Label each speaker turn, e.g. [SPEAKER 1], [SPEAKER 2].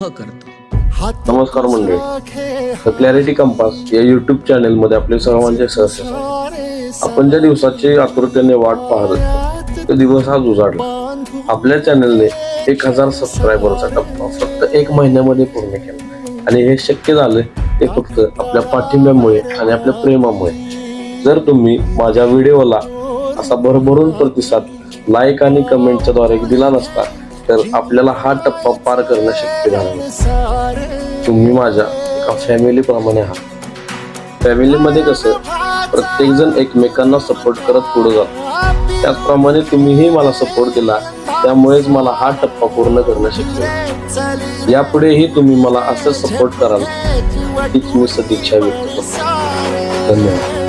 [SPEAKER 1] करतो।
[SPEAKER 2] नमस्कार मंडळी, द क्लॅरिटी कंपास या युट्यूब चॅनेल मध्ये आपले सर्वांचे सहर्ष स्वागत। आपण ज्या दिवसाची आतुरतेने वाट पाहत असतो तो दिवस आज उजाडला। आपल्या चॅनलने 1000 सबस्क्रायबरचा टप्पा फक्त 1 महिन्यामध्ये पूर्ण केला आणि हे शक्य झाले ते फक्त आपल्या पाठिंब्यामुळे आणि आपल्या प्रेमामुळे। जर तुम्ही माझ्या व्हिडिओला असा भरभरून प्रतिसाद लाईक आणि कमेंटच्या द्वारे दिला नसता तर आपल्याला हा टप्पा पार करणं शक्य झालं नाही। तुम्ही माझ्या एका फॅमिली प्रमाणे आहात। फॅमिलीमध्ये कसं प्रत्येक जण एकमेकांना सपोर्ट करत पुढे जातो, त्याचप्रमाणे तुम्हीही मला सपोर्ट दिला, त्यामुळेच मला हा टप्पा पूर्ण करणं शक्य आहे। यापुढेही तुम्ही मला असं सपोर्ट कराल हीच मी सदिच्छा व्यक्त करतो। धन्यवाद।